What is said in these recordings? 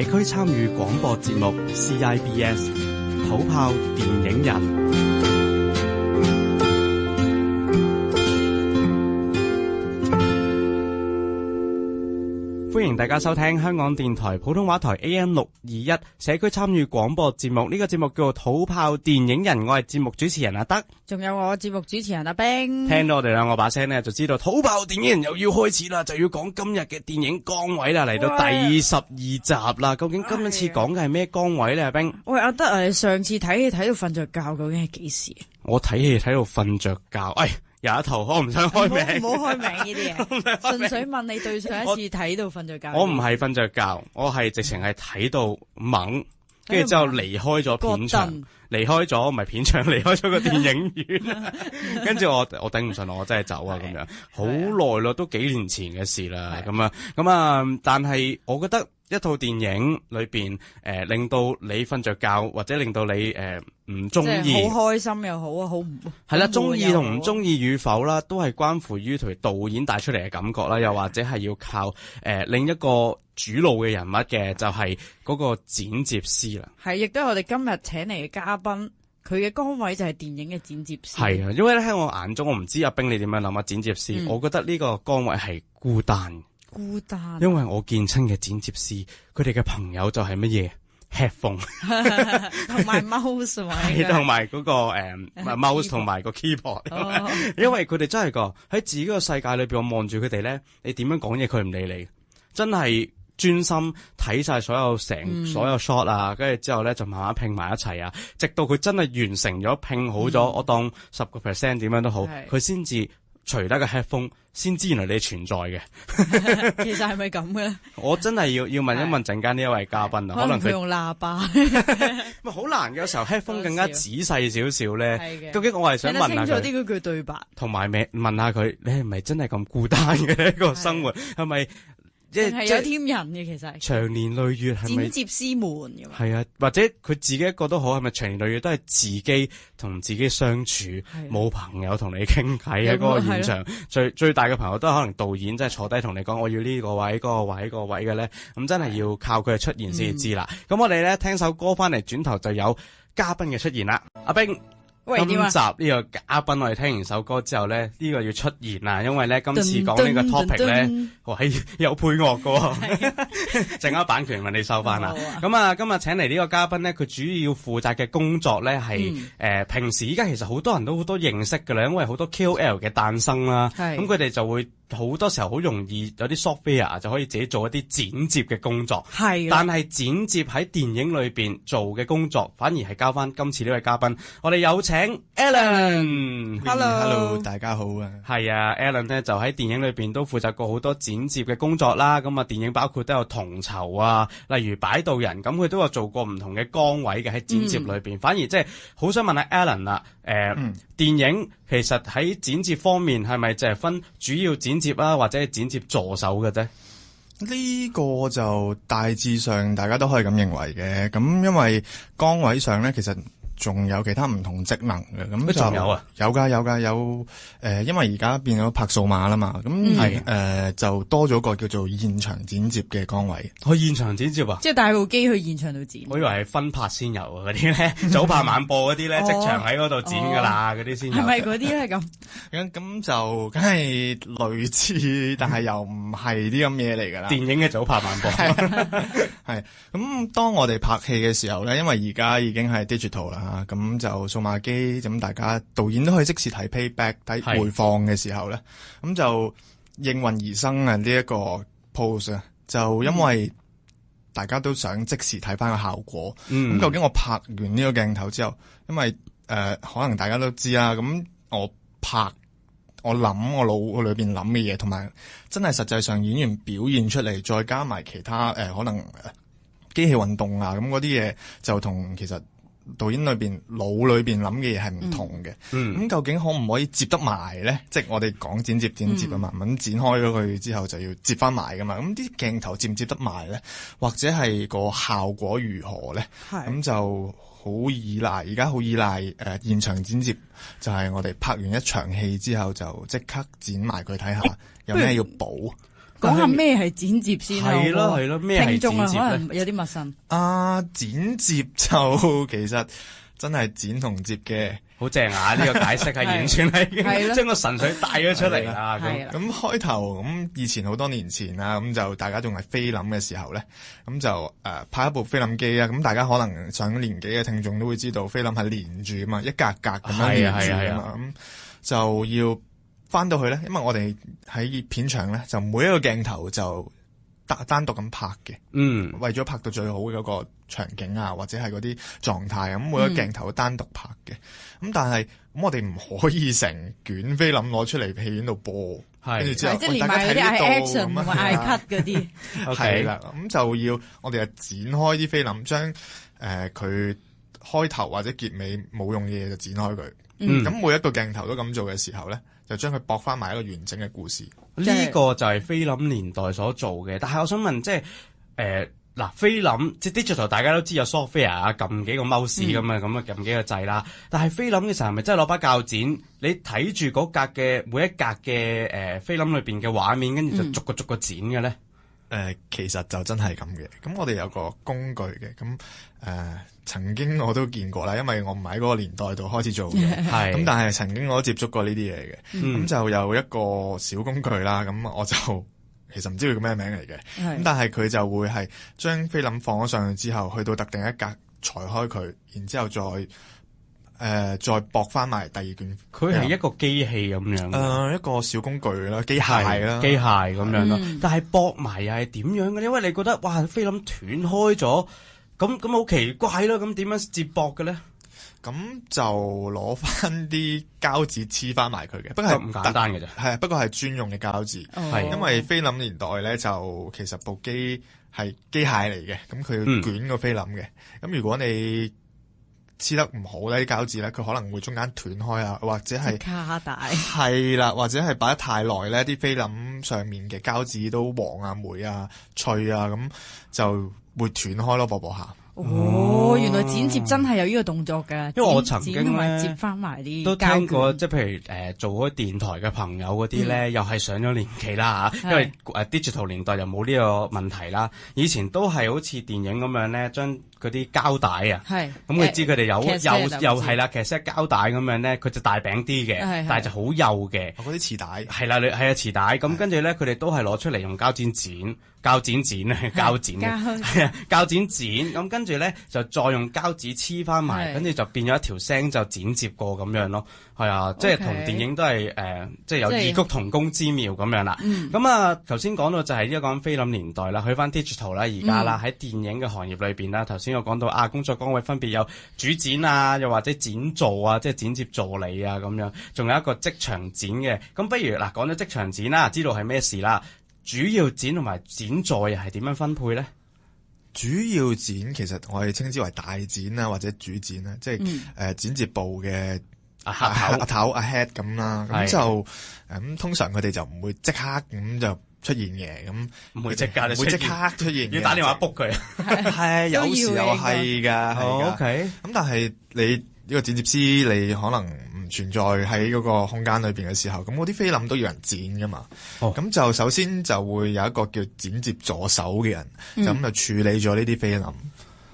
區參與廣播節目 CIBS 土炮電影人。歡迎大家收聽香港電台普通話台 AM621 社區參與廣播節目，呢個節目叫做土炮電影人，我係節目主持人阿德，仲有我節目主持人阿冰。聽到我哋兩個把聲呢，就知道土炮電影人又要開始啦，就要講今日嘅電影崗位啦，嚟到第12集啦。究竟今一次講嘅係咩崗位呢？阿冰，喂，阿德，你上次睇戲睇到瞓着覺，究竟係幾時？我睇戲睇到瞓着覺，有一套我唔想開名，唔好開名呢啲嘢，純粹問你對上一次睇到瞓着覺。我唔係瞓着覺，我係直情係睇到懵，跟住之後離開咗片場，離開咗唔係片場，離開咗個電影院，跟住我頂唔順，我真係走啊咁樣，好耐咯，都幾年前嘅事啦，咁啊，但係我覺得一套電影裏邊令到你瞓着覺，或者令到你唔中意，好開心又好啊，好唔係啦，中意同唔中意與否啦，都係關乎於同導演帶出嚟嘅感覺啦，又或者係要靠另一個主路嘅人物嘅，就係嗰個剪接師啦。係，亦都係我哋今日請嚟嘅嘉賓，佢嘅崗位就係電影嘅剪接師。係啊，因為咧喺我眼中，我唔知阿冰你點樣諗啊，剪接師，我覺得呢個崗位係孤單，因為我見親嘅剪接師，佢哋嘅朋友就係乜嘢？headphone 同埋 mouse 同埋嗰個mouse 同埋個 keyboard，因為佢哋真係個喺自己個世界裏邊，我望住佢哋咧，你點樣講嘢佢唔理你，真係專心睇晒所有所有 shot 啊，跟住之後咧就慢慢拼埋一齊啊，直到佢真係完成咗拼好咗，我當10% 點樣都好，佢先至除低個 headphone， 先知原來你存在嘅。其實係咪咁嘅咧？我真係要問一問陣間呢一位嘉賓啊，可能佢用喇叭，咪好難嘅。有時候 headphone 更加仔細少少咧。究竟我係想問下佢，聽清楚啲嗰句對白，同埋問下佢，你係咪真係咁孤單嘅一個生活？係咪？即係有添人嘅，其實長年累月係咪剪接師們咁？係啊，或者佢自己一個都好，係咪長年累月都係自己同自己相處，冇朋友同你傾偈喺嗰個現場？最大嘅朋友都係可能導演，即係坐低同你講我要呢個位、嗰個位、嗰個位嘅咧。咁真係要靠佢嘅出現先至知啦。咁我哋咧聽首歌翻嚟，轉頭就有嘉賓嘅出現啦。阿冰。今集呢個嘉賓，我哋聽完首歌之後咧，呢個要出現啦，因為咧今次講呢個 topic 咧，係有配樂㗎，陣間版權問你收翻啦。咁啊，今日請嚟呢個嘉賓咧，佢主要負責嘅工作咧係平時依家其實好多人都好多認識㗎啦，因為好多 KOL 嘅誕生啦，咁佢哋就會好多時候好容易有啲 software 就可以自己做一啲剪接嘅工作，但係剪接喺電影裏邊做嘅工作，反而係交翻今次呢位嘉賓。我哋有請 Alan。Hello， 大家好啊。係啊 ，Alan 咧就喺電影裏邊都負責過好多剪接嘅工作啦。咁啊，電影包括都有統籌啊，例如擺渡人，咁佢都有做過唔同嘅崗位嘅喺剪接裏邊。反而即係好想問下 Alan 啦，電影其實喺剪接方面係咪就係分主要剪接啊，或者係剪接助手嘅啫？呢個就大致上大家都可以咁認為嘅。咁因為崗位上咧，其實仲有其他唔同職能嘅。咁仲有啊？有㗎。因為而家變咗拍數碼啦嘛，咁就多咗個叫做現場剪接嘅崗位。去現場剪接啊？即係帶部機去現場度剪。我以為係分拍先有嗰啲咧，早拍晚播嗰啲咧，即場喺嗰度剪㗎啦，嗰啲先有。係咪嗰啲咧咁？咁就梗係類似，但係又唔係啲咁嘢嚟㗎啦。電影嘅早拍晚播係咁。當我哋拍戲嘅時候咧，因為而家已經係 digital 啦，咁就數碼機，咁大家導演都可以即時睇 playback 睇回放嘅時候咧，咁就應運而生啊！呢一個 pose 啊，就因為大家都想即時睇翻個效果。咁究竟我拍完呢個鏡頭之後，因為可能大家都知啦，咁我諗我腦裏邊諗嘅嘢，同埋真係實際上演員表現出嚟，再加埋其他可能機器運動啊，咁嗰啲嘢就同其實導演腦裏邊諗嘅嘢係唔同嘅。咁究竟可唔可以接得埋咧？即係我哋講剪接啊嘛，咁剪開咗佢之後就要接翻埋噶嘛。咁啲鏡頭接唔接得埋咧？或者係個效果如何咧？咁就好依賴，而家好依賴現場剪接，就係我哋拍完一場戲之後就即刻剪埋佢睇下有咩要補。講下咩係剪接先啦。係咯係咯，咩係聽眾啊，剪接咧？可能有啲陌生。剪接就其實真係剪同接嘅。好正啊！呢個解釋係完全係將個神水帶咗出嚟啦。咁開頭咁以前好多年前啦，咁就大家仲係菲林嘅時候咧，咁就拍一部菲林機啊。咁大家可能上年紀嘅聽眾都會知道，菲林係連住啊嘛，一格格咁樣連住啊嘛。咁就要翻到去咧，因為我哋喺片場咧，就每一個鏡頭就單獨咁拍嘅。為咗拍到最好嘅嗰個場景啊，或者係嗰啲狀態，咁每一個鏡頭單獨拍嘅。咁但係咁我哋唔可以成卷菲林攞出嚟戲院度播，跟住之後即係連埋嗰啲 action 同埋 cut 嗰啲，係啦，咁就要我哋就剪開啲菲林，將佢開頭或者結尾冇用嘅嘢就剪開佢。咁每一個鏡頭都咁做嘅時候咧，就將佢駁翻埋一個完整嘅故事。呢個就係菲林年代所做嘅。但係我想問，即係嗱，菲林即係 digital，大家都知有 software 啊，撳幾個 mouse 咁啊撳幾個掣啦。但係菲林嘅時候係咪真係攞把鉸剪？你睇住嗰格嘅每一格嘅菲林裏邊嘅畫面，跟住就逐個剪嘅咧？其實就真係咁嘅。咁我哋有個工具嘅。咁曾經我都見過啦，因為我唔喺嗰個年代度開始做嘅。咁但係曾經我都接觸過呢啲嘢嘅。咁就有一個小工具啦。咁我就其實唔知佢叫咩名嚟嘅。咁但係佢就會係將菲林放咗上去之後，去到特定一格裁開佢，然之後再駁翻埋第二卷。佢係一個機器咁樣。一個小工具啦，機械咁樣咯。但係駁埋又係點樣嘅？因為你覺得哇，菲林斷開咗，咁好奇怪咯。咁點樣接駁嘅咧？咁就攞翻啲膠紙黐翻埋佢嘅，不過係唔簡單嘅啫。係不過係專用嘅膠紙。因為菲林年代咧，就其實部機係機械嚟嘅，咁佢要捲個菲林嘅。咁如果你黐得唔好咧，啲膠紙咧，佢可能會中間斷開啊，或者係卡帶。係啦，或者係擺得太耐咧，啲菲林上面嘅膠紙都黃啊、霉啊、脆啊，咁就會斷開咯，播下。原來剪接真係有呢個動作㗎。因為我曾經咧接翻埋啲都聽過，即係譬如做開電台嘅朋友嗰啲咧，又係上咗年紀啦嚇，因為digital 年代又冇呢個問題啦。以前都係好似電影咁樣咧，將嗰啲膠帶啊，咁佢知佢哋又係啦，其實膠帶咁樣咧，佢就大餅啲嘅，但係就好幼嘅。嗰啲磁帶係啦，係啊磁帶。咁跟住咧，佢哋都係攞出嚟用膠剪剪，膠剪剪。咁跟住咧就再用膠紙黐翻埋，跟住就變咗一條聲就剪接過咁樣咯。係啊，即係同電影都係即係有異曲同工之妙咁樣啦。咁啊，頭先講到就係呢個講菲林年代啦，去翻 digital 啦，而家啦喺電影嘅行業裏邊啦，頭先我講到工作崗位分別有主剪啊，又或者剪造啊，即係剪接助理啊咁樣，仲有一個即場剪嘅。咁不如嗱講咗即場剪啦，知道係咩事啦，主要剪同埋剪助又係點樣分配咧？主要剪其實我哋稱之為大剪啊，或者主剪啊，即係剪接部嘅阿頭 head 咁啦。咁就通常佢哋就唔會即刻咁就出現嘅，咁唔會即刻出現，要打電話 book 佢。係有時又係㗎。OK。咁但係你呢個剪接師，你可能唔存在喺嗰個空間裏邊嘅時候，咁嗰啲菲林都要人剪噶嘛。咁就首先就會有一個叫剪接助手嘅人，咁就處理咗呢啲菲林。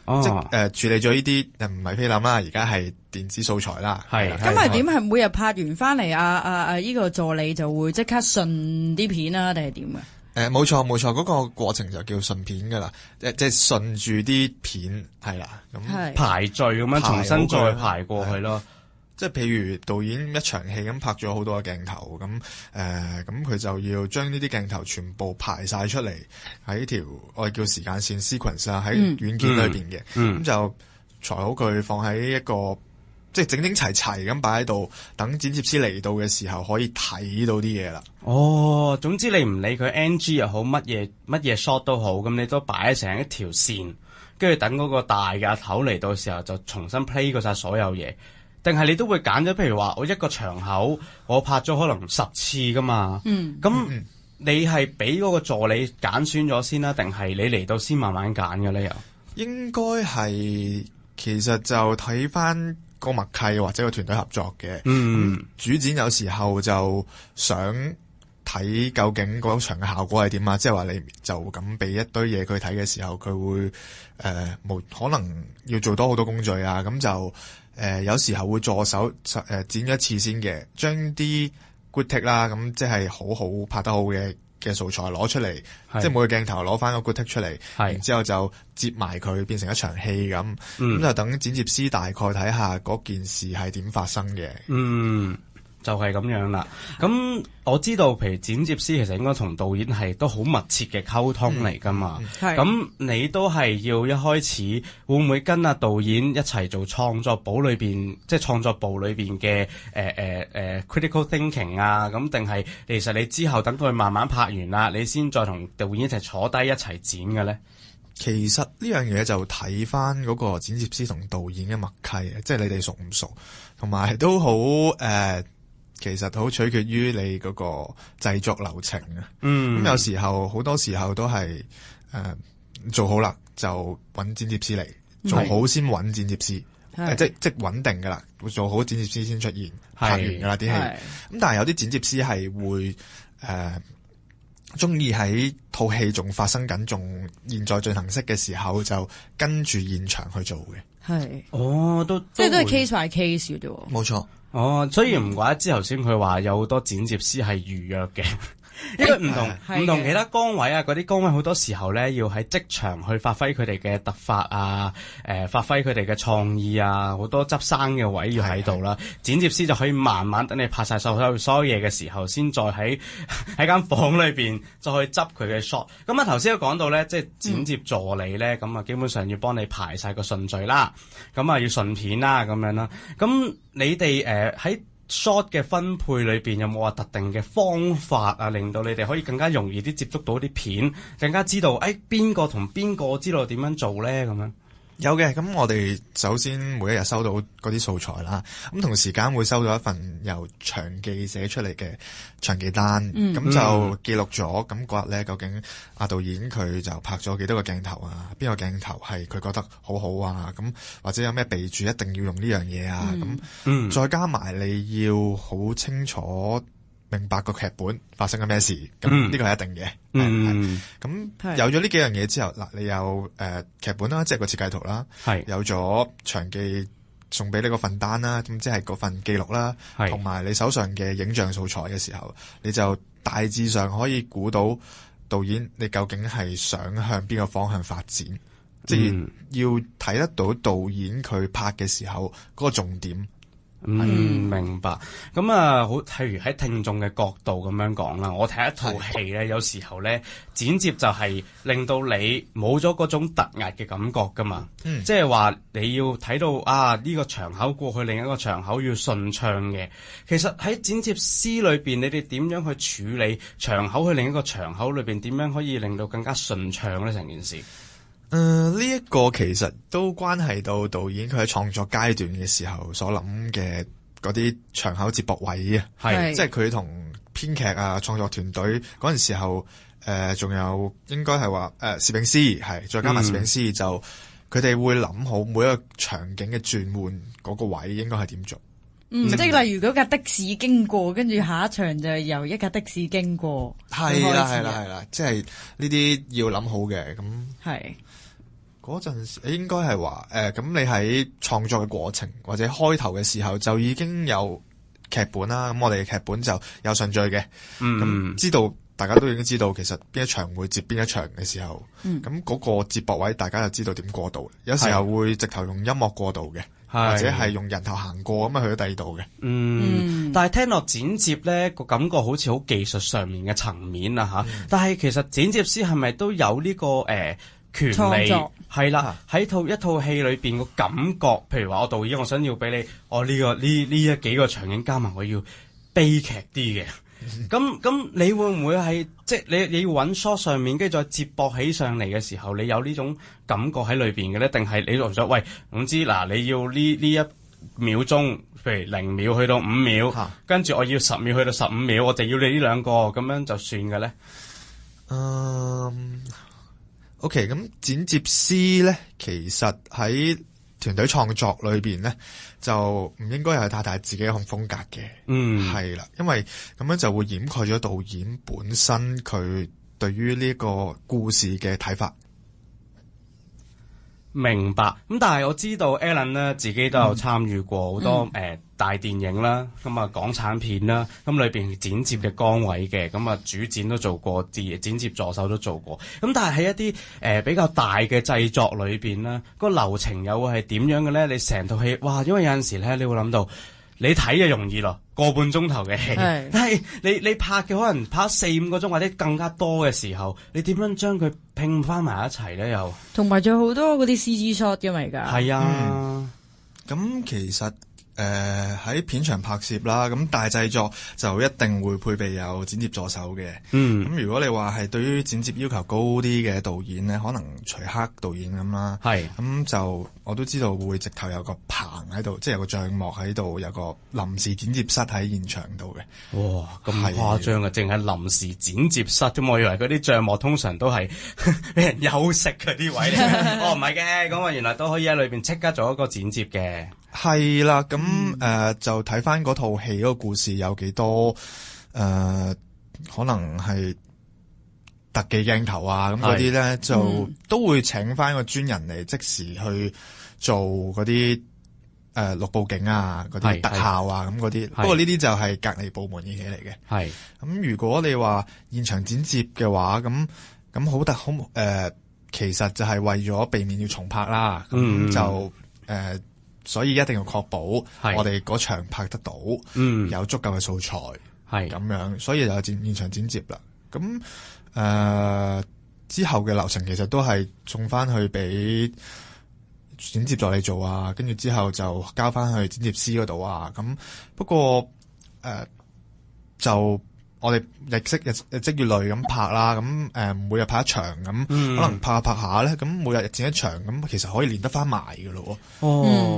即係處理咗呢啲唔係菲林啦，而家係電子素材啦。咁係點？係每日拍完翻嚟，呢個助理就會即刻順啲片啊，定係點嘅？冇錯，嗰個過程就叫順片噶啦，即係順住啲片係啦，咁排序咁樣重新再排過去咯。即係譬如導演一場戲咁拍咗好多個鏡頭，咁佢就要將呢啲鏡頭全部排晒出嚟喺條我哋叫時間線 sequence 啊，喺軟件裏邊嘅，咁就裁好佢放喺一個即係整整齊齊咁擺喺度，等剪接師嚟到嘅時候可以睇到啲嘢啦。總之你唔理佢 NG 又好，乜嘢 shot 都好，咁你都擺成一條線，跟住等嗰個大嘅頭嚟到嘅時候就重新 play 過晒所有嘢。定係你都會揀咗，譬如話我一個場口我拍咗可能10次噶嘛，咁你係俾嗰個助理揀選咗先啦，定係你嚟到先慢慢揀嘅咧？又應該係其實就睇翻個默契或者個團隊合作嘅。主剪有時候就想睇睇究竟嗰場嘅效果係點啊？即係話你就咁俾一堆嘢佢睇嘅時候，佢會冇可能要做多好多工序啊。咁就有時候會助手剪咗一次先嘅，將啲 good take 啦，咁即係好拍得好嘅素材攞出嚟，即係每個鏡頭攞翻個 good take 出嚟，然之後就接埋佢變成一場戲咁，咁就等剪接師大概睇下嗰件事係點發生嘅。就係咁樣啦。咁我知道，譬如剪接師其實應該同導演係都好密切嘅溝通嚟噶嘛。咁你都係要一開始會唔會跟阿導演一齊做創作部裏邊，即係創作部裏邊嘅critical thinking 啊？咁定係其實你之後等到佢慢慢拍完啦，你先再同導演一齊坐低一齊剪嘅咧？其實呢樣嘢就睇翻嗰個剪接師同導演嘅默契，即係你哋熟唔熟，同埋都好其實好取決於你嗰個製作流程啊。咁有時候好多時候都係做好啦，就揾剪接師嚟做好先揾剪接師，即穩定噶啦，做好剪接師先出現拍完噶啦啲戲。咁但係有啲剪接師係會中意喺套戲仲發生緊，仲現在進行式嘅時候，就跟住現場去做嘅。即係都係 case by case 嘅啫。冇錯。所以唔怪得之頭先佢話有好多剪接師係預約嘅。因為唔同其他崗位啊，嗰啲崗位好多時候咧，要喺即場去發揮佢哋嘅突發啊，發揮佢哋嘅創意啊，好多執生嘅位要喺度啦。剪接師就可以慢慢等你拍晒所有嘢嘅時候，先再喺間房裏邊再去執佢嘅 shot。咁啊頭先都講到咧，即係剪接助理咧，咁啊基本上要幫你排晒個順序啦，咁啊要順片啦咁樣啦。咁你哋喺shot 嘅分配裏邊有冇話特定嘅方法啊，令到你哋可以更加容易啲接觸到啲片，更加知道邊個同邊個知道點樣做咧咁樣？有嘅，咁我哋首先每一日收到嗰啲素材啦，咁同時間會收到一份由場記寫出嚟嘅場記單，咁就記錄咗咁嗰日咧究竟阿導演佢就拍咗幾多個鏡頭啊，邊個鏡頭係佢覺得好好啊，咁或者有咩備註一定要用呢樣嘢啊，咁再加埋你要好清楚明白個劇本發生緊咩事，咁呢個係一定嘅。咁有咗呢幾樣嘢之後，嗱，你有劇本啦，即係個設計圖啦，有咗場記送俾你嗰份單啦，咁即係嗰份記錄啦，同埋你手上嘅影像素材嘅時候，你就大致上可以估到導演你究竟係想向邊個方向發展，即係要睇得到導演佢拍嘅時候嗰個重點。明白。咁啊，好，譬如喺聽眾嘅角度咁樣講啦，我睇一套戲咧，有時候咧剪接就係令到你冇咗嗰種突兀嘅感覺噶嘛。即係話你要睇到呢個場口過去另一個場口要順暢嘅。其實喺剪接師裏邊，你哋點樣去處理場口去另一個場口裏邊，點樣可以令到更加順暢咧？成件事？呢一個其實都關係到導演佢喺創作階段嘅時候所諗嘅嗰啲場口接駁位啊，即係佢同編劇啊、創作團隊嗰陣時候，仲有應該係話攝影師再加埋攝影師，就佢哋會諗好每一個場景嘅轉換嗰個位應該係點做。即係例如嗰架的士經過，跟住下一場就由一架的士經過。係啦，即係呢啲要諗好嘅咁。嗰陣時應該係話咁你喺創作嘅過程或者開頭嘅時候就已經有劇本啦。咁我哋嘅劇本就有順序嘅，咁知道大家都已經知道其實邊一場會接邊一場嘅時候，咁嗰個接駁位大家就知道點過渡。有時候會直頭用音樂過渡嘅，或者係用人頭行過咁去咗第二度嘅。但係聽落剪接咧個感覺好似好技術上面嘅層面啊吓，但係其實剪接師係咪都有呢個權利係啦，喺一套戲裏邊個感覺，譬如話我導演，我想要俾你，我呢幾個場景加埋，我要悲劇啲嘅。咁你會唔會係即係你要揾 shot 上面，跟住再接駁起上嚟嘅時候，你有呢種感覺喺裏邊嘅咧？定係你話咗喂，總之嗱，你要呢一秒鐘，譬如0秒去到5秒，跟住我要10秒去到15秒，我就要你呢兩個咁樣就算嘅咧？OK， 咁剪接師咧，其實喺團隊創作裏邊咧，就唔應該有太大自己一種風格嘅。係啦，因為咁樣就會掩蓋咗導演本身佢對於呢個故事嘅睇法。明白。咁但係我知道 Alan 咧自己都有參與過好多大電影啦，咁啊港產片啦，咁裏邊剪接嘅崗位嘅，咁啊主剪都做過，剪接助手都做過。咁但係喺一啲比較大嘅製作裏邊咧，個流程又會係點樣嘅咧？你成套戲，哇！因為有陣時咧，你會諗到你睇就容易咯，個半鐘頭嘅戲，但係你拍嘅可能拍4-5個鐘或者更加多嘅時候，你點樣將佢拼翻埋一齊咧？又同埋仲有好多嗰啲 CG shot 嘅嘛，而家係啊。咁其實喺片場拍攝啦，咁大製作就一定會配備有剪接助手嘅。咁如果你話係對於剪接要求高啲嘅導演咧，可能徐克導演咁啦。咁就我都知道會直頭有個棚喺度，即係有個帳幕喺度，有個臨時剪接室喺現場度嘅。哇，咁誇張啊！淨係臨時剪接室啫，我以為嗰啲帳幕通常都係俾人休息嗰啲位嚟。哦，唔係嘅，咁我原來都可以喺裏邊即刻做一個剪接嘅。係啦，咁就睇翻嗰套戲嗰個故事有幾多可能係特技鏡頭啊，咁嗰啲咧就都會請翻個專人嚟即時去做嗰啲綠布景啊，嗰啲特效啊，咁嗰啲。不過呢啲就係隔離部門嘅嘢嚟嘅。咁如果你話現場剪接嘅話，咁其實就係為咗避免要重拍啦，咁就所以一定要確保我哋嗰場拍得到，有足夠嘅素材，咁樣，所以就有現場剪接啦。咁之後嘅流程其實都係送翻去俾剪接助理做啊，跟住之後就交翻去剪接師嗰度啊。咁不過就我哋日積月累咁拍啦，咁每日拍一場咁，可能拍下拍下咧，咁每日剪一場，咁其實可以連得翻埋噶咯。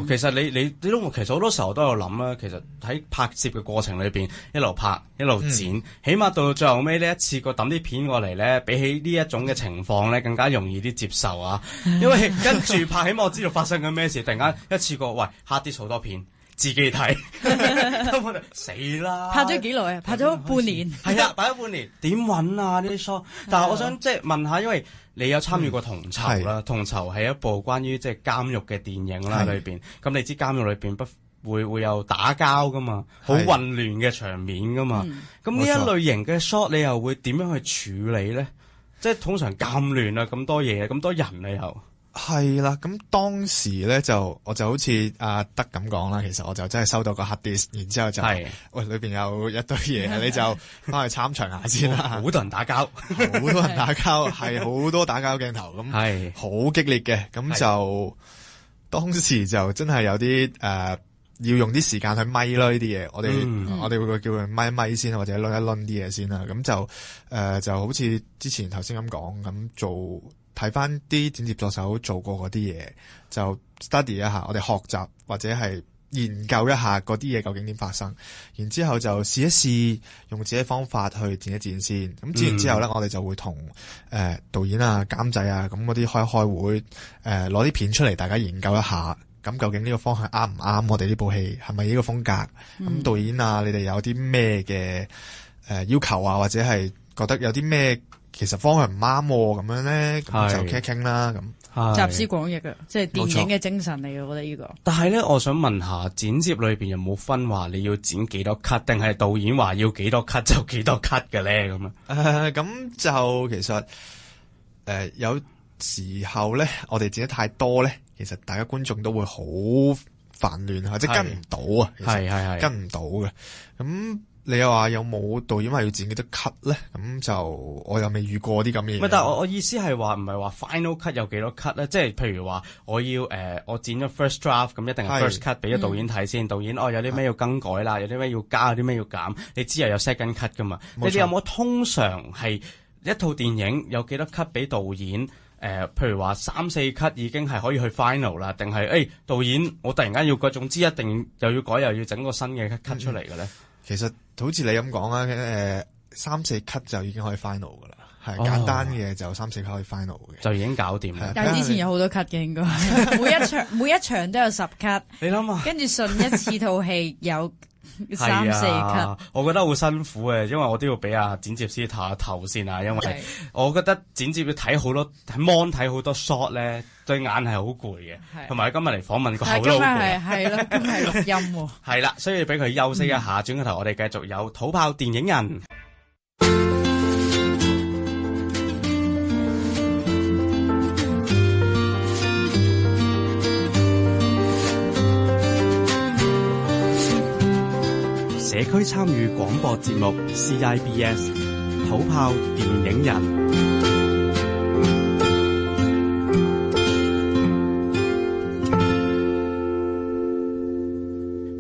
其實你都其實好多時候都有諗啦。其實喺拍攝嘅過程裏邊，一路拍一路剪，起碼到最後尾呢一次過抌啲片過嚟咧，比起呢一種嘅情況咧，更加容易啲接受啊。因為跟住拍，起碼我知道發生緊咩事，突然間一次過，喂，hard disk好多片。自己睇，咁我哋死啦！拍咗幾耐啊？拍咗半年。係啊，拍咗半年，點揾啊呢啲 shot？但係我想即係問下，因為你有參與過同籌啦，同籌係一部關於即係監獄嘅電影啦，裏邊。咁你知監獄裏邊會有打交噶嘛，好混亂嘅場面噶嘛。咁呢一類型嘅 shot，你又會點樣去處理咧？即係通常咁亂啊，咁多嘢，咁多人你又。係啦，咁當時咧我就好似阿德咁講啦，其實我就真係收到個 hard disk，然之後就喂裏邊有一堆嘢，你就翻去參詳下先啦。好多人打交，好多人打交，係好多打交鏡頭，咁係好激烈嘅，咁就當時就真係有啲要用啲時間去咪咯呢啲嘢，我哋會叫佢咪一咪先，或者掄一掄啲嘢先啦。咁就好似之前頭先咁講咁做。睇翻啲剪接助手做過嗰啲嘢，就 study 一下，我哋學習或者係研究一下嗰啲嘢究竟點發生，然之後就試一試用自己方法去剪一剪先。咁剪完之後咧，我哋就會同導演啊、監製啊咁嗰啲開會，攞啲片出嚟，大家研究一下。咁究竟呢個方向啱唔啱我哋呢部戲？係咪呢個風格？咁導演啊，你哋有啲咩嘅要求啊，或者係覺得有啲咩？其實方向唔啱咁樣咧，咁就傾一傾啦。咁集思廣益嘅，即係電影嘅精神嚟嘅，我覺得呢個。但係咧，我想問下剪接裏邊有冇分話你要剪幾多 cut， 定係導演話要幾多 cut 就幾多 cut 嘅咧？咁咁就其實有時候咧，我哋剪得太多咧，其實大家觀眾都會好煩亂，或者跟唔到啊。係跟唔到嘅。咁你又話有冇導演話要剪幾多 cut 咧？咁就我又未遇過啲咁嘅嘢。但係我意思係話唔係話 final cut 有幾多 cut 咧？即係譬如話我要我剪咗 first draft， 咁一定係 first cut 俾咗導演睇先。導演有啲咩要更改啦，有啲咩要加，有啲咩要減，你知又有 second cut 噶嘛？你哋有冇通常係一套電影有幾多 cut 俾導演？譬如話3-4 cut 已經係可以去 final 啦，定係導演我突然間要總之一定又要改又要整個新嘅 cut 出嚟嘅咧？其實好似你咁講啦， 3-4 cut 就已經可以 final 噶啦，係簡單嘅就3-4 cut 可以 final 嘅，就已經搞掂啦。但係之前有好多 cut 嘅應該，每一場都有10 cut，你諗下，跟住順一次套戲有3-4 cut，我覺得好辛苦嘅，因為我都要俾剪接師唞下頭先啊，因為我覺得剪接要睇好多睇 mon 睇好多 shot 咧，對眼係好攰嘅，同埋今日嚟訪問個口都好攰。係咯，今日係錄音喎。係啦，所以俾佢休息一下，轉個頭我哋繼續有土炮電影人。社區參與廣播節目 CIBS 土炮電影人，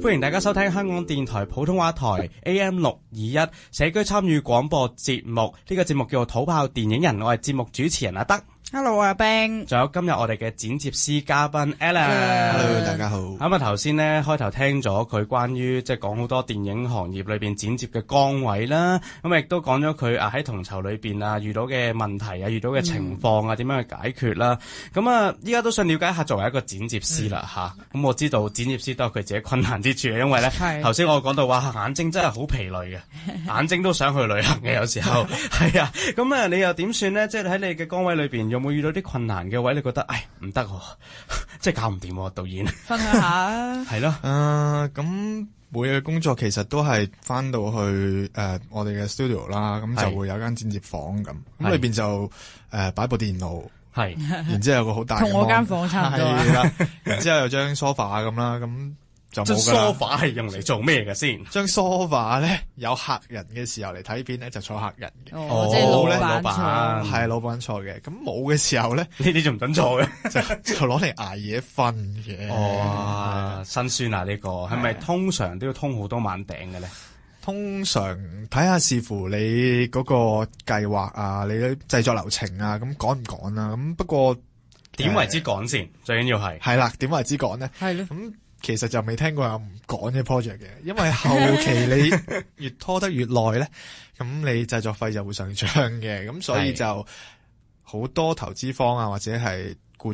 歡迎大家收聽香港電台普通話台 AM621 社區參與廣播節目。呢個節目叫做土炮電影人，我係節目主持人阿德。Hello， 阿 Ben。仲有今日我哋嘅剪接師嘉賓 Alan。Hello， 大家好。咁啊，頭先咧開頭聽咗佢關於即係講好多電影行業裏邊剪接嘅崗位啦，咁亦都講咗佢喺統籌裏邊遇到嘅問題遇到嘅情況點樣去解決啦。咁啊，依家都想了解一下作為一個剪接師啦吓。咁我知道剪接師都有佢自己困難之處嘅，因為咧頭先我講到話眼睛真係好疲累嘅，眼睛都想去旅行嘅有時候係啊。咁啊，你又點算咧？即係喺你嘅崗位裏邊有冇遇到啲困難嘅位？你覺得唔得，即係搞唔掂導演。分享下係咯。咁每日嘅工作其實都係翻到去我哋嘅 studio 啦，咁就會有間剪接房咁裏邊就擺部電腦，係，然之後有個好大嘅同我間房差唔多啦，然之後有張 sofa 咁啦，咁就冇㗎啦。sofa 係用嚟做咩嘅先？張 sofa 咧有客人嘅時候嚟睇片咧就坐客人嘅，即係老闆係老闆坐嘅。咁冇嘅時候咧，呢啲就唔准坐嘅，就攞嚟捱夜瞓嘅。哇，辛酸啊！呢個係咪通常都要通好多晚頂嘅咧？通常睇下視乎你嗰個計劃啊，你啲製作流程啊，咁趕唔趕啊？咁不過點為之趕先？最緊要係啦，點為之趕咧？係咯。咁其實就未聽過有唔趕嘅 project 嘅，因為後期你越拖得越耐咧，咁你製作費就會上漲嘅，咁所以就好多投資方啊或者係僱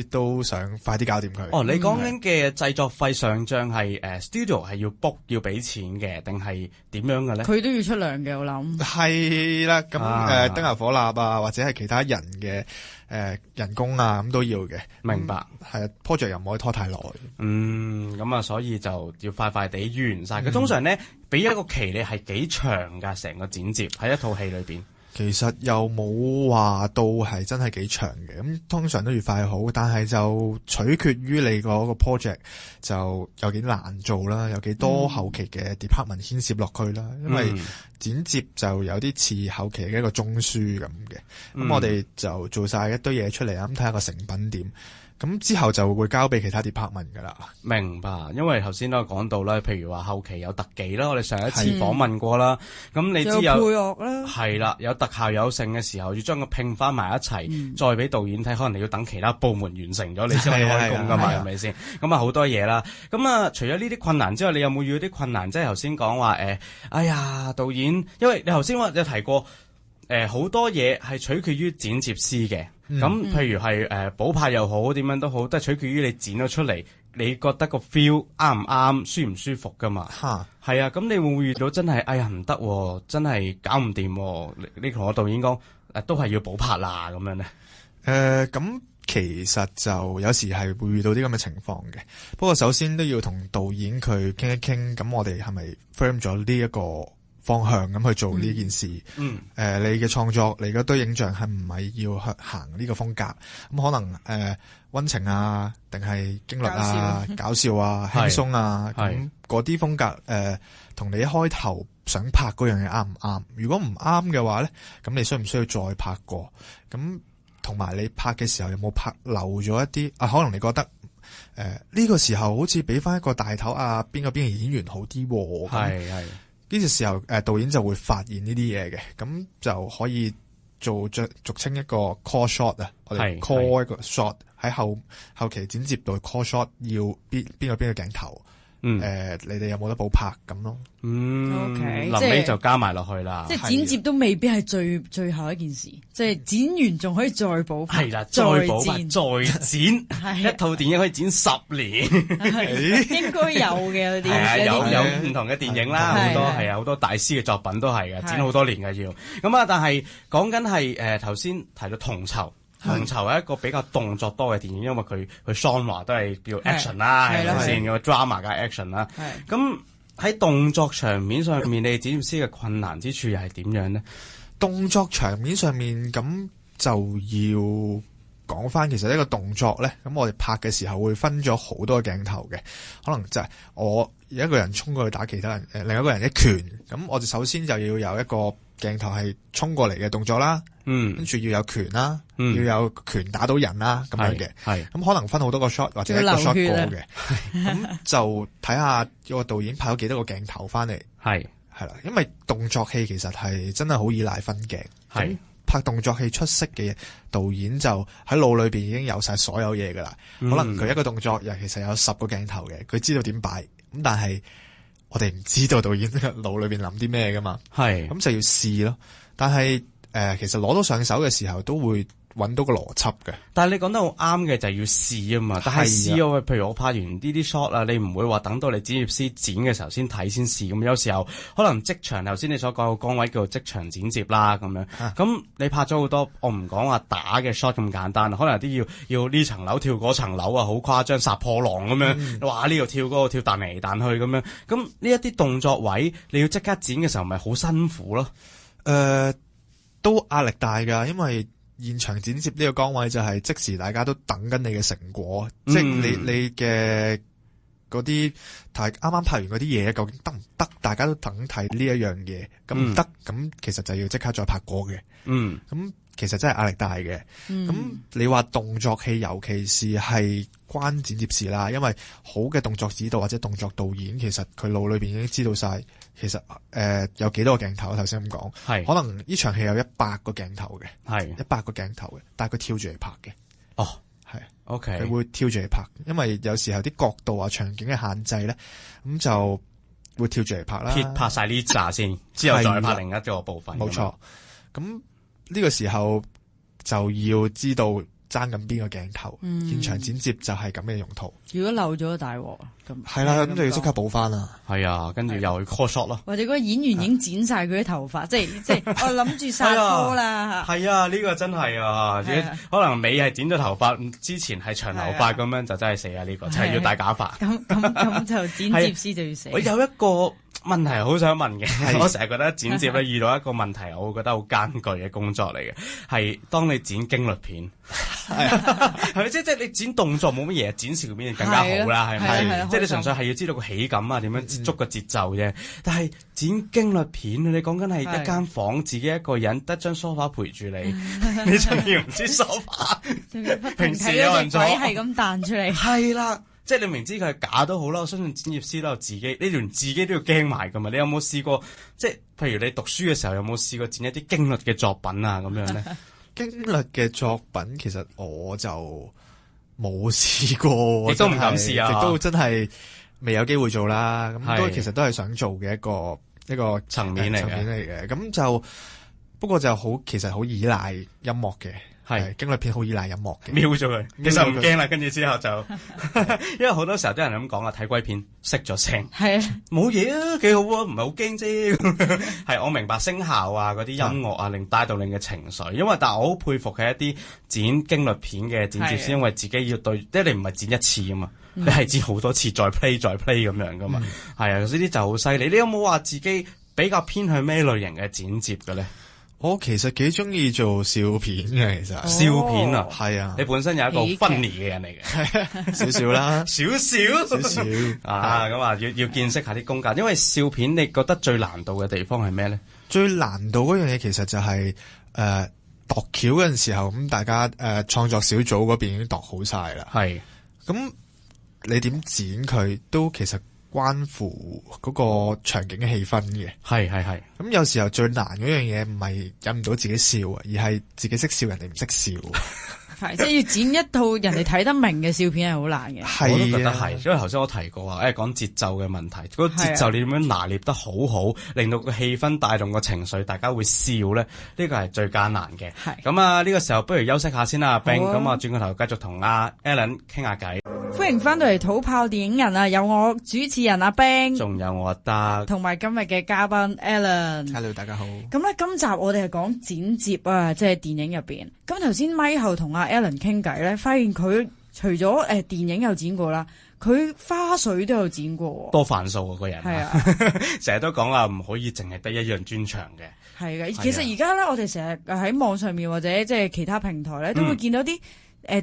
主都想快啲搞掂佢。哦，你講緊嘅製作費上漲係studio 係要 book 要俾錢嘅，定係點樣嘅咧？佢都要出糧嘅，我諗。係啦，咁燈油火蠟啊，或者係其他人嘅人工啊，咁都要嘅。明白。係 project 又唔可以拖太耐。咁啊，所以就要快快地完晒。佢通常咧俾一個期你係幾長噶？成個剪接喺一套戲裏邊。其實又冇話到係真係幾長嘅，咁通常都越快好，但係就取決於你嗰個 project 就有幾難做啦，有幾多後期嘅 department 牽涉落去啦，因為剪接就有啲似後期嘅一個中書咁嘅，咁我哋就做晒一堆嘢出嚟，咁睇下個成品點。咁之後就會交俾其他 department 噶啦。明白，因為頭先都有講到啦，譬如話後期有特技啦，我哋上一次訪問過啦。咁你知有配樂啦，係啦，有特效有剩嘅時候，要將佢拼翻埋一齊，再俾導演睇，可能你要等其他部門完成咗，你先可以開工噶嘛，係咪先？咁啊好多嘢啦。咁啊，除咗呢啲困難之外，你有冇遇到啲困難？即係頭先講話哎呀，導演，因為你頭先有提過好多嘢係取決於剪接師嘅。咁譬如係補拍又好，點樣都好，都係取決於你剪咗出嚟，你覺得個 feel 啱唔啱，舒唔舒服噶嘛？係啊，咁你會唔會遇到真係哎呀唔得，真係搞唔掂？你同我導演講都係要補拍啦咁樣咧？咁其實就有時係會遇到啲咁嘅情況嘅。不過首先都要同導演佢傾一傾，咁我哋係咪 firm 咗呢一個方向咁去做呢件事？你嘅創作，你嗰堆影像係唔係要行呢個風格？咁可能溫情啊，定係驚慄啊、搞笑啊、輕鬆啊，咁嗰啲風格同你一開頭想拍嗰樣嘢啱唔啱？如果唔啱嘅話咧，咁你需唔需要再拍過？咁同埋你拍嘅時候有冇拍漏咗一啲啊？可能你覺得呢個時候好似俾翻一個大頭啊，邊個演員好啲喎？係。呢個時候導演就會發現呢啲嘢嘅，咁就可以做俗稱一個 call shot 啊，我哋 call 一個 shot 喺後期剪接到 call shot 要邊個鏡頭，你哋有冇得補拍咁咯？OK，臨尾就加埋落去啦。即係剪接都未必係最後一件事，即係剪完仲可以再補拍。係啦，再補拍再剪，一套電影可以剪10年，應該有嘅嗰啲。係啊，有唔同嘅電影啦，好多係啊，好多大師嘅作品都係嘅，剪好多年嘅要。咁啊，但係講緊係頭先提到統籌。統籌係一個比較動作多嘅電影，因為佢 genre 都係叫 action 啦，係咪先？個 drama 加 action 啦。咁喺動作場面上面，你剪接師嘅困難之處又係點樣呢？動作場面上面咁就要講翻，其實呢個動作咧，咁我哋拍嘅時候會分咗好多鏡頭嘅，可能就係我一個人衝過去打其他人，另一個人一拳，咁我哋首先就要有一個鏡頭係衝過嚟嘅動作啦，跟住要有拳啦，要有拳打到人啦，咁樣嘅，係咁可能分好多個 shot 或者一個 shot 過嘅，咁就睇下個導演拍咗幾多個鏡頭翻嚟，係啦，因為動作戲其實係真係好依賴分鏡，係拍動作戲出色嘅導演就喺腦裏邊已經有晒所有嘢噶啦，可能佢一個動作又其實有10個鏡頭嘅，佢知道點擺，咁但係我哋唔知道導演腦裏邊諗啲咩噶嘛，係咁就要試咯。但係其實攞到上手嘅時候都會揾到個邏輯嘅。但係你講得好啱嘅就係要試啊嘛。但係試啊，譬如我拍完呢啲 shot 啊，你唔會話等到你剪接師剪嘅時候先睇先試。咁有時候可能即場頭先你所講嘅崗位叫做即場剪接啦咁樣。咁你拍咗好多，我唔講話打嘅 shot 咁簡單，可能有啲要呢層樓跳嗰層樓啊，好誇張殺破狼咁樣，哇呢度跳嗰度跳彈嚟彈去咁樣。咁呢一啲動作位你要即刻剪嘅時候，咪好辛苦咯？都壓力大㗎，因為現場剪接呢個崗位就係即時大家都等緊你嘅成果，即係你嘅嗰啲啱啱拍完嗰啲嘢究竟得唔得？大家都等睇呢一樣嘢，咁唔得咁其實就要即刻再拍過嘅。咁其實真係壓力大嘅。咁你話動作戲，尤其是係關剪接師啦，因為好嘅動作指導或者動作導演，其實佢腦裏邊已經知道晒。其實有幾多個鏡頭？頭先咁講，係可能呢場戲有100個鏡頭嘅，係100個鏡頭嘅，但係佢跳住嚟拍嘅。哦，係 ，OK，佢會跳住嚟拍，因為有時候啲角度啊、場景嘅限制咧，咁就會跳住嚟拍啦。拍晒呢紮先，之後再拍另一個部分。冇錯，咁呢個時候就要知道爭緊邊個鏡頭，現場剪接就係咁嘅用途。如果漏咗大鑊咁，係啦，咁就要即刻補翻啦。係啊，跟住又去 call shot 咯。或者嗰個演員已經剪晒佢啲頭髮，即係我諗住殺科啦。係啊，呢個真係啊，可能尾係剪咗頭髮，之前係長頭髮咁樣就真係死啊！呢個就係要戴假髮。咁就剪接師就要死。我有一個問題好想問嘅，我成日覺得剪接咧遇到一個問題，我會覺得好艱巨嘅工作嚟嘅，係當你剪驚慄片，係咪即係你剪動作冇乜嘢，剪笑片更加好啦，係咪？即係你純粹係要知道個喜感啊，點樣捉個節奏啫。但係剪驚慄片，你講緊係一間房自己一個人得張梳化陪住你，你仲要唔知梳化，平時有人做係咁彈出嚟，係啦。即係你明知佢係假都好啦，我相信剪接師都有自己，你連自己都要驚埋噶嘛？你有冇試過？即係譬如你讀書嘅時候，有冇試過剪一啲驚慄嘅作品啊？咁樣咧，驚慄嘅作品其實我就冇試過，亦都唔敢試啊，亦都真係未有機會做啦。咁都其實都係想做嘅一個層面嚟嘅。咁就不過就好，其實好依賴音樂嘅。係驚慄片好依賴音樂嘅，瞄咗佢，其實唔驚啦。跟住之後就，因為好多時候啲人咁講啊，睇鬼片熄咗聲，係啊，冇嘢啊，幾好啊，唔係好驚啫。係我明白聲效啊，嗰啲音樂啊，令帶到你嘅情緒。因為但係我好佩服佢一啲剪驚慄片嘅剪接師，因為自己要對，即係你唔係剪一次啊嘛，你係剪好多次再 play 咁樣噶嘛。係啊，呢啲就好犀利。你有冇話自己比較偏向咩類型嘅剪接嘅咧？我其實幾中意做笑片嘅，其實笑片啊，係啊，你本身有一個 funny 嘅人嚟嘅，少少啦，少少啊，咁啊，要見識下啲功架，因為笑片你覺得最難度嘅地方係咩咧？最難度嗰樣嘢其實就係度橋嗰陣時候，咁大家創作小組嗰邊已經度好晒啦，係，咁你點剪佢都其實關乎嗰個場景嘅氣氛嘅，係。咁有時候最難嗰樣嘢唔係引唔到自己笑啊，而係自己識笑人哋唔識笑。係即係要剪一套人哋睇得明嘅笑片係好難嘅。我都覺得係，因為頭先我提過話，講節奏嘅問題，嗰個節奏你點樣拿捏得好好，令到個氣氛帶動個情緒，大家會笑咧，呢個係最艱難嘅。係咁啊，呢個時候不如休息下先啦，阿冰，咁啊轉個頭繼續同阿 Alan 傾下偈。歡迎翻到嚟土炮電影人啊！有我主持人阿冰，仲有我阿德，同埋今日嘅嘉賓 Alan。Hello， 大家好。咁咧，今集我哋係講剪接啊，即係電影入邊。咁頭先咪後同阿 Alan 傾偈咧，發現佢除咗電影有剪過啦，佢花絮都有剪過。多範數個人。係啊，成日都講話唔可以淨係得一樣專長嘅。係嘅，其實而家咧，我哋成日喺網上面或者即係其他平台咧，都會見到啲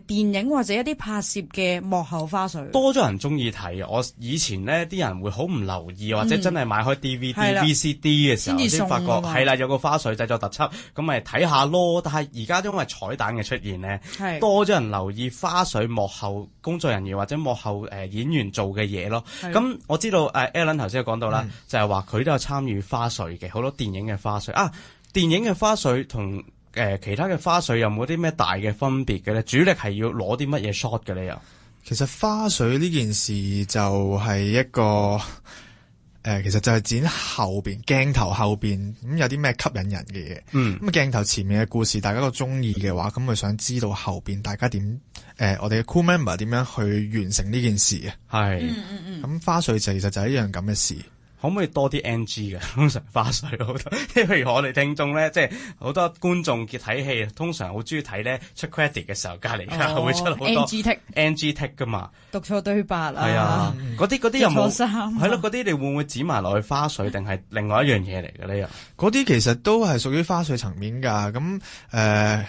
電影或者一啲拍攝嘅幕後花絮，多咗人中意睇。我以前呢啲人會好唔留意，或者真係買開 DVD、VCD 嘅時候先發覺係啦，有個花絮製作特輯，咁咪睇下咯。但係而家因為彩蛋嘅出現呢，多咗人留意花絮幕後工作人員或者幕後演員做嘅嘢咯。咁我知道Alan 頭先講到啦，就係話佢都有參與花絮嘅，好多電影嘅花絮啊。電影嘅花絮同其他嘅花絮有冇啲咩大嘅分別嘅咧？主力係要攞啲乜嘢 shot 嘅咧？又其實花絮呢件事就係一個其實就係剪後邊鏡頭後邊咁有啲咩吸引人嘅嘢。咁鏡頭前面嘅故事大家都中意嘅話，咁佢想知道後邊大家點我哋嘅 crew member 點樣去完成呢件事嘅。係咁花絮其實就係一樣咁嘅事。可唔可以多啲 NG 嘅？通常花絮好多，即係譬如我哋聽眾咧，即係好多觀眾嘅睇戲，通常好中意睇咧出 credit 嘅時候，隔離會出好多 NG take 噶嘛，讀錯對白啊，係啊，嗰啲有冇？係咯，嗰啲你會唔會剪埋落去花絮，定係另外一樣嘢嚟嘅咧？嗰啲其實都係屬於花絮層面㗎。咁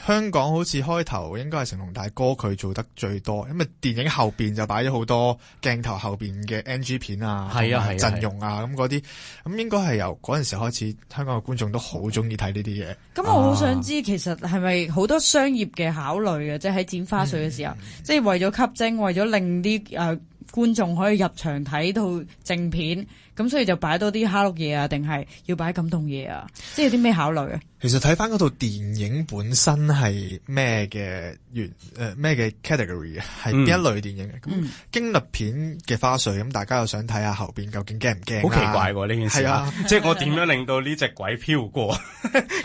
香港好似開頭應該係成龍大哥佢做得最多，因為電影後邊就擺咗好多鏡頭後邊嘅 NG 片啊，係啊，陣容啊咁。嗰啲咁應該係由嗰陣時開始，香港嘅觀眾都好中意睇呢啲嘢。咁我好想知，其實係咪好多商業嘅考慮嘅？即係喺剪花絮嘅時候，即係為咗吸睛，為咗令啲觀眾可以入場睇到正片，咁所以就擺多啲蝦碌嘢啊？定係要擺感動嘢啊？即係有啲咩考慮啊？其實睇翻嗰套電影本身係咩嘅咩嘅 category 嘅，係邊一類電影嘅？咁驚慄片嘅花絮，咁大家又想睇下後邊究竟驚唔驚？好奇怪喎呢件事，係啊，即係我點樣令到呢隻鬼飄過？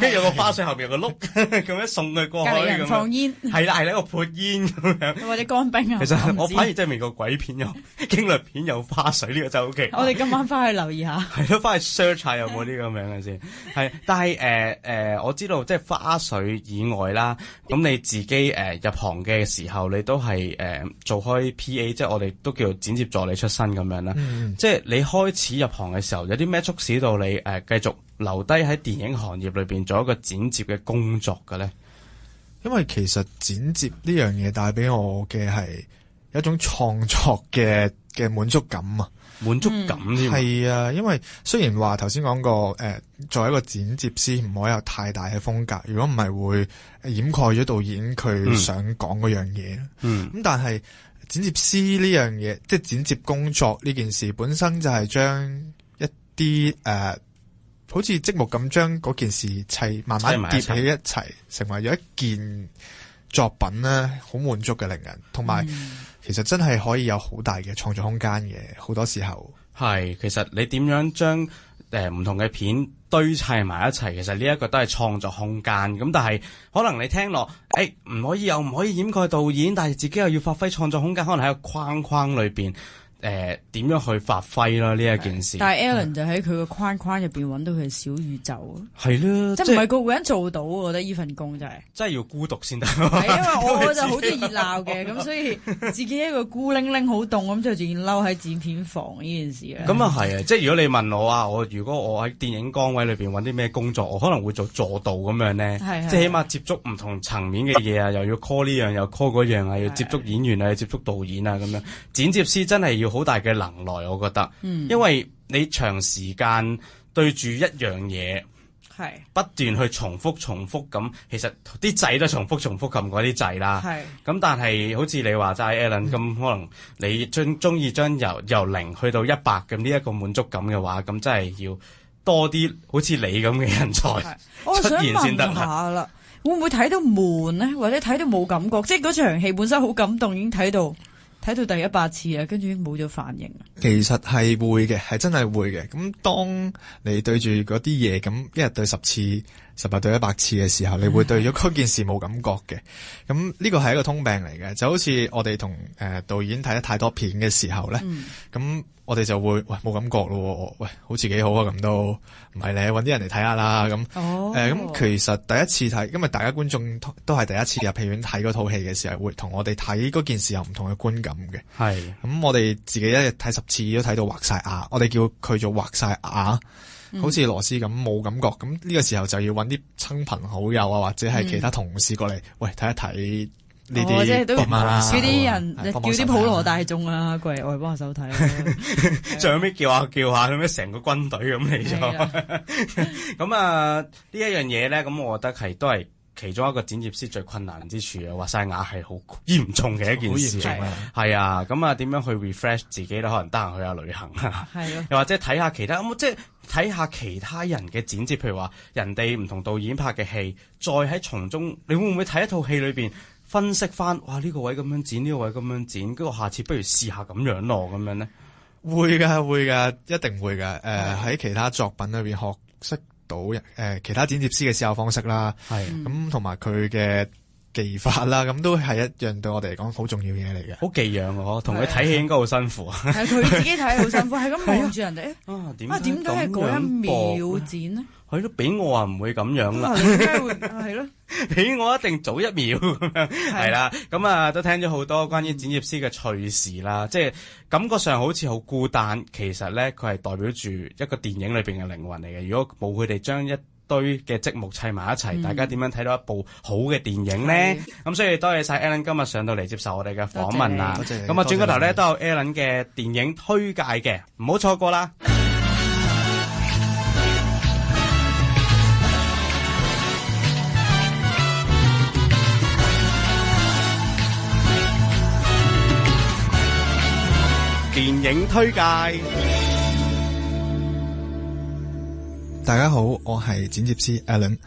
跟住有個花絮後邊有個碌咁樣送佢過去，隔離人放煙，係啦係啦，一個潑煙咁樣，或者乾冰啊。其實我反而真係未個鬼片有驚慄片有花絮，呢個真係好奇怪。我哋今晚翻去留意下，係咯，翻去 search 下有冇啲咁樣嘅先。係，但係我知道即係花絮以外啦，咁你自己入行嘅時候，你都係做開 PA，即係我哋都叫做剪接助理出身咁樣啦。即係你開始入行嘅時候，有啲咩促使到你繼續留低喺電影行業裏邊做一個剪接嘅工作嘅咧？因為其實剪接呢樣嘢帶俾我嘅係一種創作嘅滿足感啊！滿足感添，係啊，因為雖然話頭先講過，作為一個剪接師唔可以有太大嘅風格，如果唔係會掩蓋咗導演佢想講嗰樣嘢。咁但係剪接師呢樣嘢，即係剪接工作呢件事本身就係將一啲好似積木咁將嗰件事慢慢疊起一齊，成為咗一件作品咧，好滿足嘅令人，同埋其實真係可以有好大嘅創作空間嘅，好多時候係。其實你點樣將唔同嘅片堆砌埋一齊，其實呢一個都係創作空間。咁但係可能你聽落，唔可以又唔可以掩蓋導演，但係自己又要發揮創作空間，可能喺個框框裏邊。點樣去發揮啦呢一件事？但係 Alan 就喺佢個框框入邊揾到佢小宇宙。係啦，即係唔係個個人做到，我覺得呢份工真係真係要孤獨先得。係因為我就好中意熱鬧嘅，咁所以自己一個孤零零好凍咁就仲要嬲喺剪片房呢件事咧。咁啊係啊，即係如果你問我啊，如果我喺電影崗位裏邊揾啲咩工作，我可能會做助導咁樣咧，即係起碼接觸唔同層面嘅嘢啊，又要 call 呢樣又 call 嗰樣啊，要接觸演員啊，要接觸導演啊咁樣。剪接師真係要好大嘅能耐，我覺得，因為你長時間對住一樣嘢，係不斷去重複咁，其實啲掣都重複撳嗰啲掣啦。係咁，但係好似你話齋 Alan 咁，可能你中意將由0去到100咁呢一個滿足感嘅話，咁真係要多啲好似你咁嘅人才出現先得啦。會唔會睇到悶呢？或者睇到冇感覺？即係嗰場戲本身好感動，已經睇到第100次啊，跟住已經冇咗反應。其實係會嘅，係真係會嘅。咁當你對住嗰啲嘢，咁一日對10次、18對100次嘅時候，你會對咗嗰件事冇感覺嘅。咁呢個係一個通病嚟嘅，就好似我哋同導演睇得太多片嘅時候咧，咁我哋就會冇感覺咯。喂，好似幾好啊，咁都唔係咧，搵啲人嚟睇下啦。咁咁其實第一次睇，因為大家觀眾都係第一次入戲院睇嗰套戲嘅時候，會同我哋睇嗰件事有唔同嘅觀感嘅。係咁，我哋自己一日睇10次都睇到畫晒牙，我哋叫佢做畫晒牙。好似羅斯咁冇感覺，咁呢個時候就要搵啲親朋好友啊，或者係其他同事過嚟，喂，睇一睇呢啲，即係都叫啲人，叫啲普羅大眾啊，過嚟我哋幫下手睇。最尾叫下咁樣，成個軍隊咁嚟咗。咁啊，呢一樣嘢咧，咁我覺得都係其中一個剪接師最困難之處啊，畫晒牙係好嚴重嘅一件事，係啊，咁啊點樣去 refresh 自己咧？可能得閒去下旅行啊，又或者睇下其他，即係睇下其他人嘅剪接，譬如話人哋唔同導演拍嘅戲，再喺從中，你會唔會睇一套戲裏邊分析翻？哇，呢個位咁樣剪，呢個位咁樣剪，跟住下次不如試下咁樣咯，咁樣咧？會噶，一定會噶。喺其他作品裏邊學識到其他剪接師嘅思考方式啦，咁同埋佢嘅技法啦，咁都係一樣對我哋嚟講好重要嘢嚟嘅。好技癢喎，同佢睇戲應該好辛苦。係佢自己睇好辛苦，係咁望住人哋。點解係嗰一秒剪呢？係咯，俾我啊唔會咁樣啦。點解會係咯？俾我一定早1秒咁樣。係啦，咁啊都聽咗好多關於剪接師嘅趣事啦，即係感覺上好似好孤單，其實咧佢係代表住一個電影裏邊嘅靈魂嚟嘅。如果冇佢哋將一堆嘅積木砌埋一齊，大家點樣睇到一部好嘅電影咧？咁所以多謝晒 Alan 今日上到嚟接受我哋嘅訪問啦。咁啊轉個頭咧都有 Alan 嘅電影推介嘅，唔好錯過啦。電影推介，大家好，我係剪接師 Alan。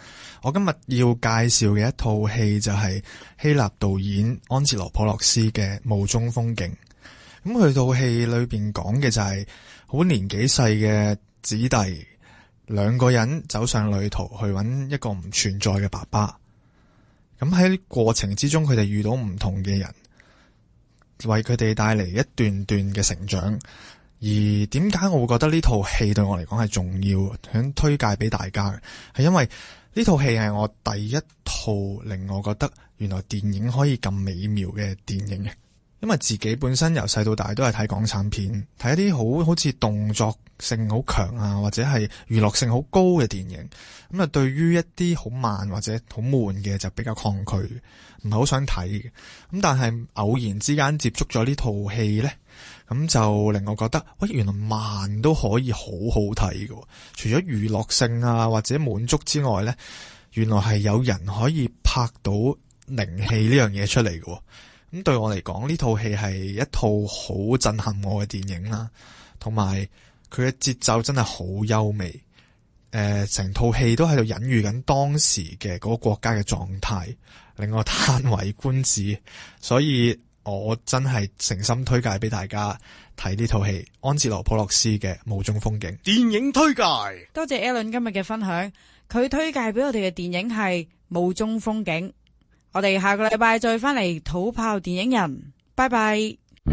我今日要介紹嘅一套戲就係希臘導演安哲羅普洛斯嘅《霧中風景》。咁佢套戲裏邊講嘅就係好年紀細嘅子弟兩個人走上旅途去揾一個唔存在嘅爸爸。咁喺過程之中，佢哋遇到唔同嘅人，為佢哋帶嚟一段段嘅成長。而點解我會覺得呢套戲對我嚟講係重要，想推介俾大家嘅，係因為呢套戲係我第一套令我覺得原來電影可以咁美妙嘅電影嘅。因為自己本身由細到大都係睇港產片，睇一啲好似動作性好強啊，或者係娛樂性好高嘅電影。咁啊，對於一啲好慢或者好悶嘅就比較抗拒，唔係好想睇嘅。咁但係偶然之間接觸咗呢套戲呢，咁就令我覺得，喂，原來慢都可以好好睇嘅。除咗娛樂性啊或者滿足之外呢，原來係有人可以拍到靈氣呢樣嘢出嚟嘅。咁對我嚟講，呢套戲係一套好震撼我嘅電影啦，同埋佢嘅節奏真係好優美。成套戲都喺度隱喻緊當時嘅嗰個國家嘅狀態，令我嘆為觀止。所以我真係誠心推介俾大家睇呢套戲，安哲羅普洛斯嘅《霧中風景》電影推介。多謝 Alan 今日嘅分享，佢推介俾我哋嘅電影係《霧中風景》。我哋下個禮拜再翻嚟土炮電影人，拜拜。